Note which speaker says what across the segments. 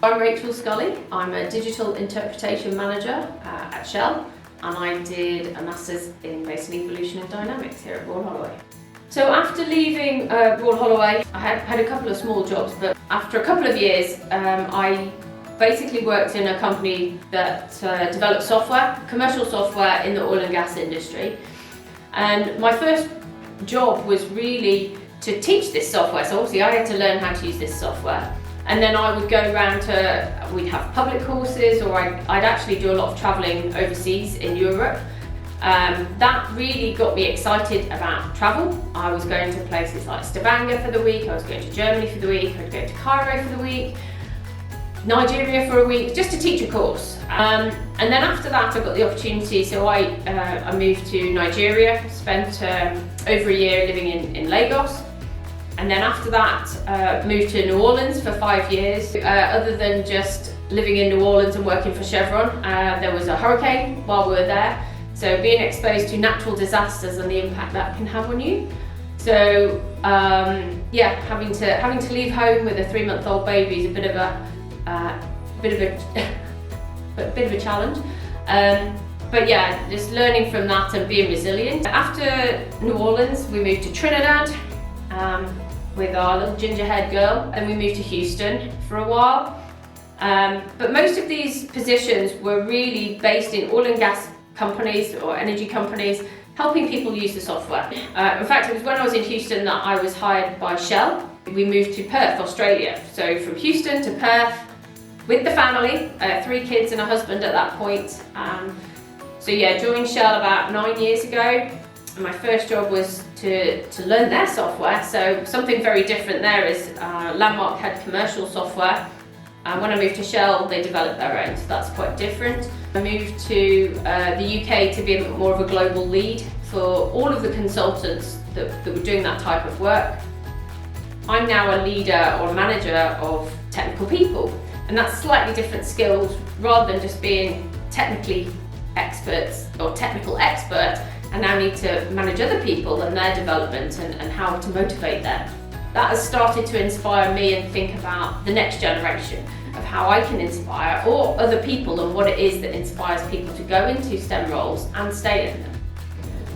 Speaker 1: I'm Rachel Scully. I'm a digital interpretation manager at Shell, and I did a master's in Basin Evolution and Dynamics here at Royal Holloway. So after leaving Royal Holloway, I had a couple of small jobs, but after a couple of years, I basically worked in a company that developed software, commercial software in the oil and gas industry. And my first job was really to teach this software. So obviously I had to learn how to use this software. And then I would go around we'd have public courses, or I'd actually do a lot of traveling overseas in Europe. That really got me excited about travel. I was going to places like Stavanger for the week, I was going to Germany for the week, I'd go to Cairo for the week, Nigeria for a week, just to teach a course. And then after that I got the opportunity, so I moved to Nigeria, spent over a year living in Lagos. And then after that, moved to New Orleans for 5 years. Other than just living in New Orleans and working for Chevron, there was a hurricane while we were there. So being exposed to natural disasters and the impact that can have on you. So yeah, having to leave home with a 3-month-old baby is a bit of a challenge. But yeah, just learning from that and being resilient. After New Orleans, we moved to Trinidad. With our little gingerhead girl, and we moved to Houston for a while. But most of these positions were really based in oil and gas companies or energy companies, helping people use the software. In fact, it was when I was in Houston that I was hired by Shell. We moved to Perth, Australia. So from Houston to Perth with the family, 3 kids and a husband at that point. So yeah, joined Shell about 9 years ago. And my first job was to learn their software, so something very different there is Landmark had commercial software, and when I moved to Shell they developed their own, so that's quite different. I moved to the UK to be a bit more of a global lead for all of the consultants that were doing that type of work. I'm now a leader or a manager of technical people, and that's slightly different skills rather than just being technically experts or technical expert. I now need to manage other people and their development and how to motivate them. That has started to inspire me and think about the next generation of how I can inspire or other people and what it is that inspires people to go into STEM roles and stay in them.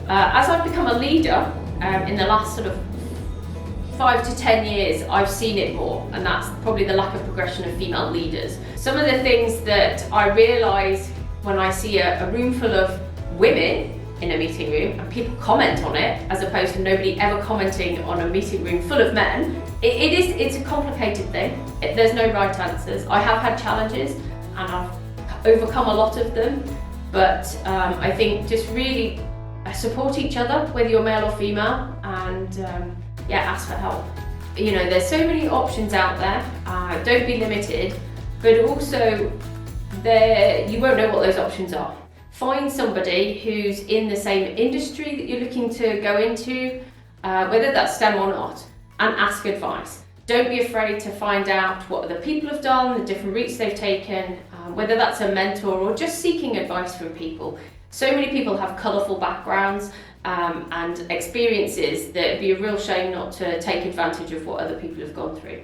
Speaker 1: As I've become a leader in the last sort of 5 to 10 years, I've seen it more, and that's probably the lack of progression of female leaders. Some of the things that I realise when I see a room full of women in a meeting room and people comment on it, as opposed to nobody ever commenting on a meeting room full of men, it's a complicated thing. There's no right answers. I have had challenges and I've overcome a lot of them, but I think just really support each other, whether you're male or female, and yeah, ask for help. You know, there's so many options out there. Don't be limited, but also you won't know what those options are. Find somebody who's in the same industry that you're looking to go into, whether that's STEM or not, and ask advice. Don't be afraid to find out what other people have done, the different routes they've taken, whether that's a mentor or just seeking advice from people. So many people have colourful backgrounds and experiences that it'd be a real shame not to take advantage of what other people have gone through.